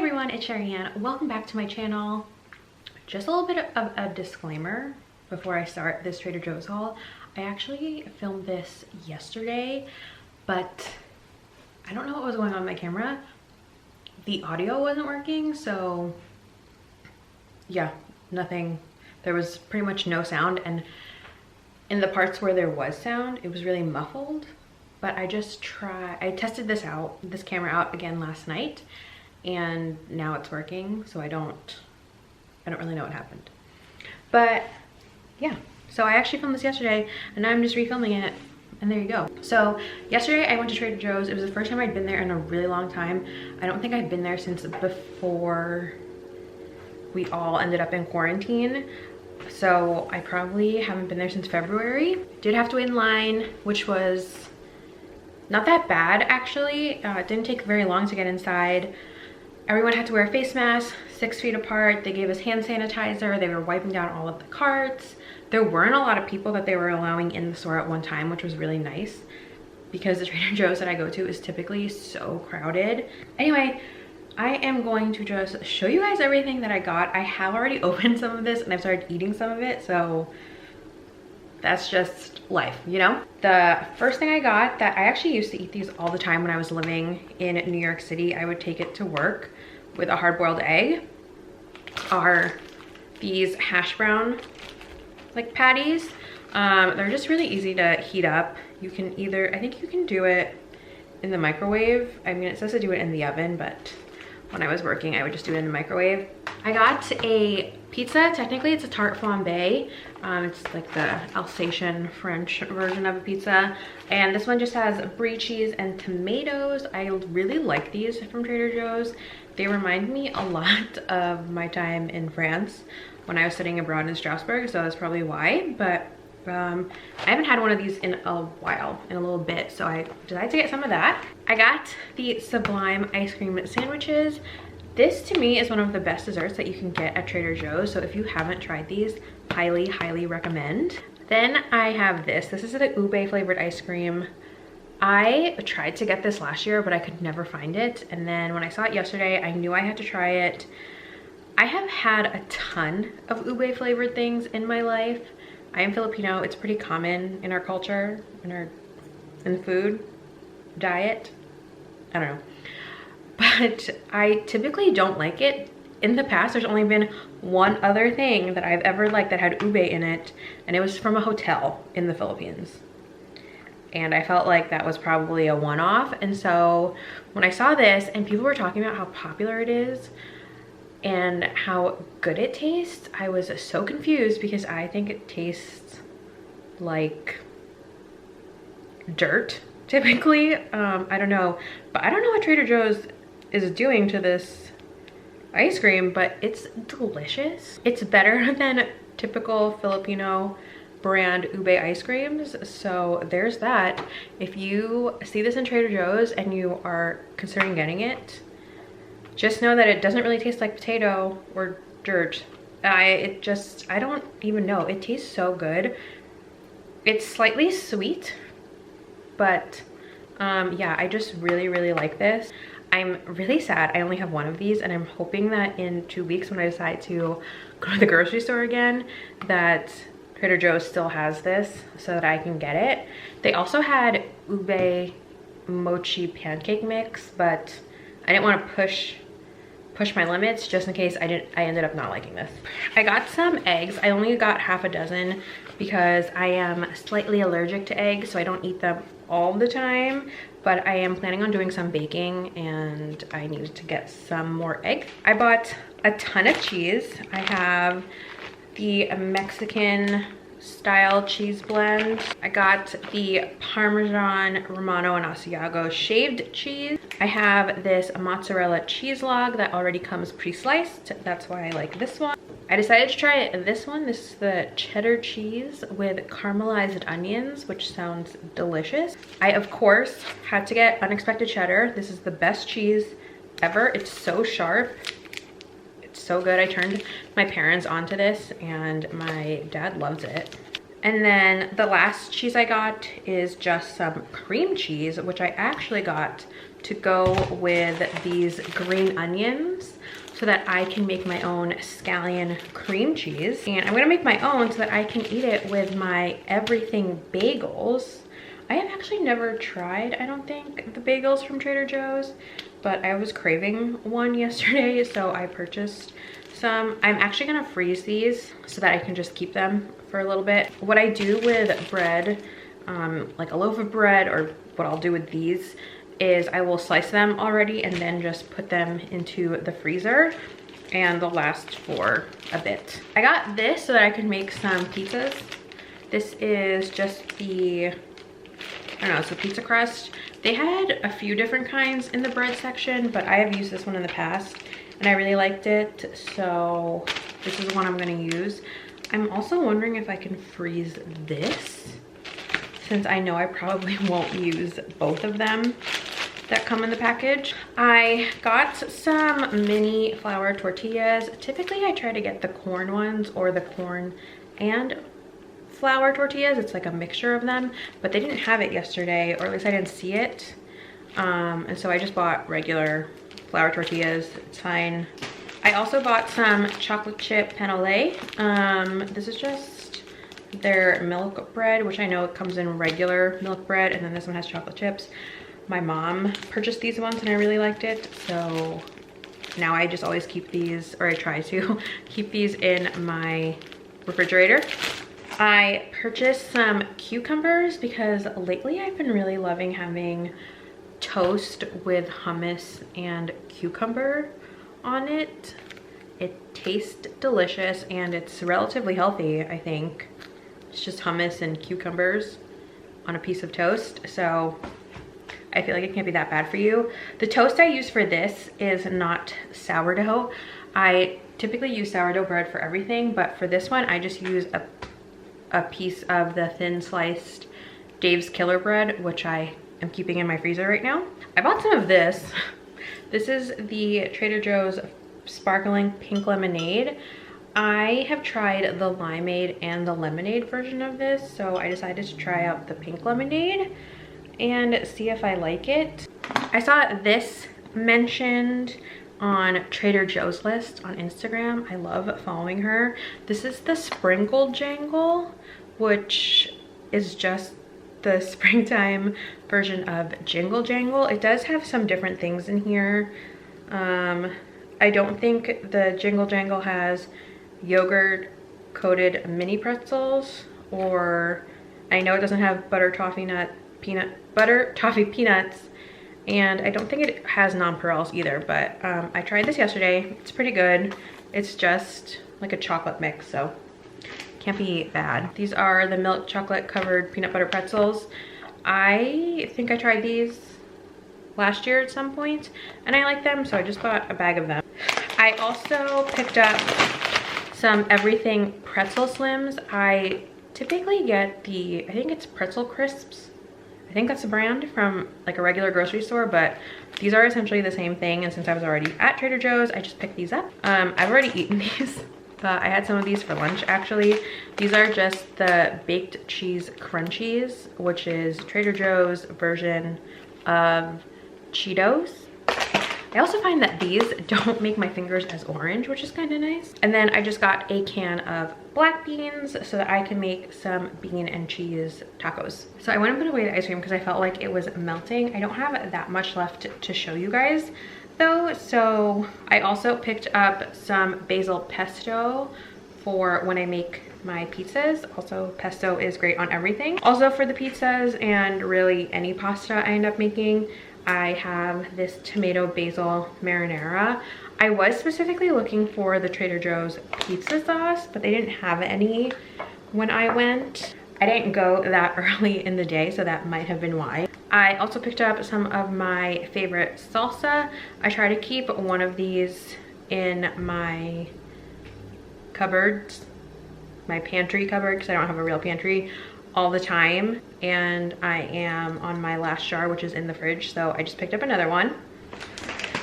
everyone, it's Sheri and welcome back to my channel. Just a little bit of a disclaimer before I start this Trader Joe's haul. I actually filmed this yesterday, but I don't know what was going on with my camera. The audio wasn't working, so yeah, nothing. There was pretty much no sound, and in the parts where there was sound, it was really muffled. But I tested this camera out again last night, and now it's working, so I don't really know what happened. But yeah, so I actually filmed this yesterday and now I'm just refilming it, and there you go. So yesterday I went to Trader Joe's. It was the first time I'd been there in a really long time. I don't think I'd been there since before we all ended up in quarantine. So I probably haven't been there since February. Did have to wait in line, which was not that bad actually. It didn't take very long to get inside. Everyone had to wear a face mask, 6 feet apart. They gave us hand sanitizer. They were wiping down all of the carts. There weren't a lot of people that they were allowing in the store at one time, which was really nice because the Trader Joe's that I go to is typically so crowded. Anyway, I am going to just show you guys everything that I got. I have already opened some of this and I've started eating some of it, so that's just life, you know? The first thing I got, that I actually used to eat these all the time when I was living in New York City. I would take it to work with a hard-boiled egg, are these hash brown like patties. They're just really easy to heat up. You can either, I think you can do it in the microwave. I mean, it says to do it in the oven, but when I was working, I would just do it in the microwave. I got a pizza. Technically, it's a tarte flambe. It's like the Alsatian French version of a pizza. And this one just has brie cheese and tomatoes. I really like these from Trader Joe's. They remind me a lot of my time in France when I was studying abroad in Strasbourg, so that's probably why. But I haven't had one of these in a while, in a little bit, so I decided to get some of that. I got the Sublime ice cream sandwiches. This to me is one of the best desserts that you can get at Trader Joe's, so if you haven't tried these, highly recommend. Then I have this. This is the ube flavored ice cream. I tried to get this last year, but I could never find it, and then when I saw it yesterday, I knew I had to try it. I have had a ton of ube flavored things in my life. I am Filipino. It's pretty common in our culture, in the food diet. I don't know. But I typically don't like it. In the past, there's only been one other thing that I've ever liked that had ube in it, and it was from a hotel in the Philippines. And I felt like that was probably a one-off. And so when I saw this and people were talking about how popular it is and how good it tastes, I was so confused because I think it tastes like dirt typically. I don't know, but I don't know what Trader Joe's is doing to this ice cream, but it's delicious. It's better than typical Filipino brand ube ice creams, so there's that. If you see this in Trader Joe's and you are considering getting it, just know that it doesn't really taste like potato or dirt. I don't even know. It tastes so good. It's slightly sweet, but yeah, I just really like this. I'm really sad I only have one of these, and I'm hoping that in 2 weeks when I decide to go to the grocery store again, that Trader Joe's still has this so that I can get it. They also had ube mochi pancake mix, but I didn't want to push my limits just in case I ended up not liking this. I got some eggs. I only got half a dozen because I am slightly allergic to eggs, so I don't eat them all the time, but I am planning on doing some baking and I needed to get some more eggs. I bought a ton of cheese. I have the Mexican style cheese blend. I got the Parmesan Romano and Asiago shaved cheese. I have this mozzarella cheese log that already comes pre-sliced. That's why I like this one. I decided to try this one. This is the cheddar cheese with caramelized onions, which sounds delicious. I, of course, had to get unexpected cheddar. This is the best cheese ever. It's so sharp. It's so good. I turned my parents onto this and my dad loves it. And then the last cheese I got is just some cream cheese, which I actually got to go with these green onions. so that I can make my own scallion cream cheese. And I'm gonna make my own so that I can eat it with my everything bagels. I have actually never tried, I don't think, the bagels from Trader Joe's, but I was craving one yesterday, so I purchased some. I'm actually gonna freeze these so that I can just keep them for a little bit. What I do with bread, like a loaf of bread, or what I'll do with these, is I will slice them already and then just put them into the freezer, and they'll last for a bit. I got this so that I can make some pizzas. This is just the, I don't know, it's a pizza crust. They had a few different kinds in the bread section, but I have used this one in the past and I really liked it, so this is the one I'm gonna use. I'm also wondering if I can freeze this, since I know I probably won't use both of them that come in the package. I got some mini flour tortillas. Typically I try to get the corn ones or the corn and flour tortillas. It's like a mixture of them, but they didn't have it yesterday, or at least I didn't see it. And so I just bought regular flour tortillas. It's fine. I also bought some chocolate chip panole. This is just their milk bread, which I know it comes in regular milk bread, and then this one has chocolate chips. My mom purchased these once and I really liked it, so now I just always keep these, or I try to keep these in my refrigerator. I purchased some cucumbers because lately I've been really loving having toast with hummus and cucumber on it. It tastes delicious and it's relatively healthy, I think. It's just hummus and cucumbers on a piece of toast, so I feel like it can't be that bad for you. The toast I use for this is not sourdough. I typically use sourdough bread for everything, but for this one I just use a piece of the thin sliced Dave's Killer bread, which I am keeping in my freezer right now. I bought some of this. This is the Trader Joe's sparkling pink lemonade. I have tried the limeade and the lemonade version of this, so I decided to try out the pink lemonade and see if I like it. I saw this mentioned on Trader Joe's list on Instagram. I love following her. This is the Sprinkle Jangle, which is just the springtime version of Jingle Jangle. It does have some different things in here. I don't think the Jingle Jangle has yogurt coated mini pretzels, or I know it doesn't have butter toffee peanuts, and I don't think it has nonpareils either, but I tried this yesterday. It's pretty good. It's just like a chocolate mix, so can't be bad. These are the milk chocolate covered peanut butter pretzels. I think I tried these last year at some point and I like them, so I just bought a bag of them. I also picked up some everything pretzel slims. I typically get the, I think it's Pretzel Crisps. I think that's a brand from like a regular grocery store, but these are essentially the same thing, and since I was already at Trader Joe's, I just picked these up. I've already eaten these, but I had some of these for lunch actually. These are just the baked cheese crunchies, which is Trader Joe's version of Cheetos. I also find that these don't make my fingers as orange, which is kind of nice. And then I just got a can of black beans so that I can make some bean and cheese tacos. So I went and put away the ice cream because I felt like it was melting. I don't have that much left to show you guys though. So I also picked up some basil pesto for when I make my pizzas. Also, pesto is great on everything. Also for the pizzas and really any pasta I end up making, I have this tomato basil marinara. I was specifically looking for the Trader Joe's pizza sauce, but they didn't have any when I went. I didn't go that early in the day, so that might have been why. I also picked up some of my favorite salsa. I try to keep one of these in my cupboards, my pantry cupboard, because I don't have a real pantry, all the time, and I am on my last jar, which is in the fridge, so I just picked up another one.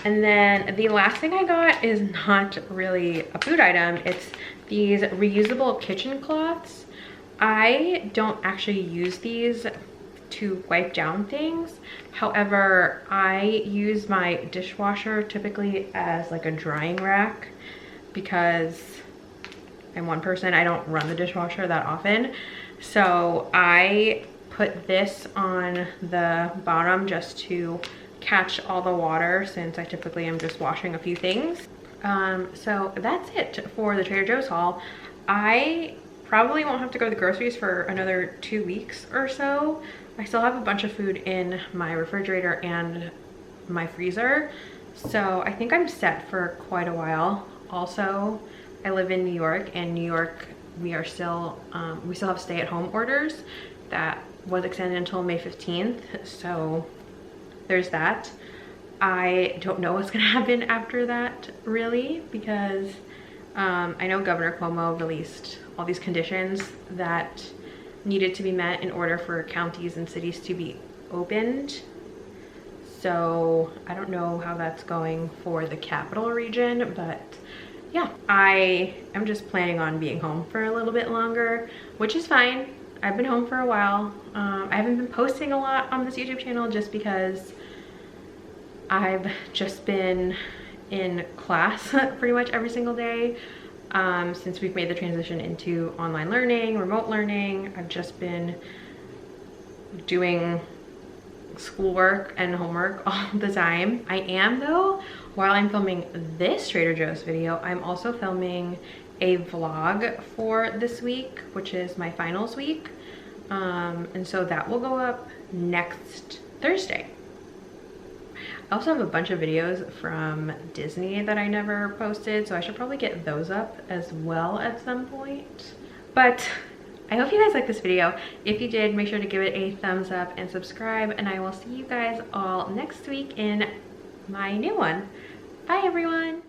And then the last thing I got is not really a food item. It's these reusable kitchen cloths. I don't actually use these to wipe down things. However, I use my dishwasher typically as like a drying rack because I'm one person. I don't run the dishwasher that often. So I put this on the bottom just to catch all the water since I typically am just washing a few things. So that's it for the Trader Joe's haul. I probably won't have to go to the groceries for another 2 weeks or so. I still have a bunch of food in my refrigerator and my freezer. So I think I'm set for quite a while. Also, I live in New York, and New York, we still have stay-at-home orders that was extended until May 15th. So there's that. I don't know what's gonna happen after that really, because I know Governor Cuomo released all these conditions that needed to be met in order for counties and cities to be opened. So I don't know how that's going for the capital region, but yeah, I am just planning on being home for a little bit longer, which is fine. I've been home for a while. I haven't been posting a lot on this YouTube channel just because I've just been in class pretty much every single day. Since we've made the transition into online learning, remote learning, I've just been doing schoolwork and homework all the time. I am though, while I'm filming this Trader Joe's video, I'm also filming a vlog for this week, which is my finals week. And so that will go up next Thursday. I also have a bunch of videos from Disney that I never posted, so I should probably get those up as well at some point. But I hope you guys liked this video. If you did, make sure to give it a thumbs up and subscribe, and I will see you guys all next week in my new one. Bye everyone.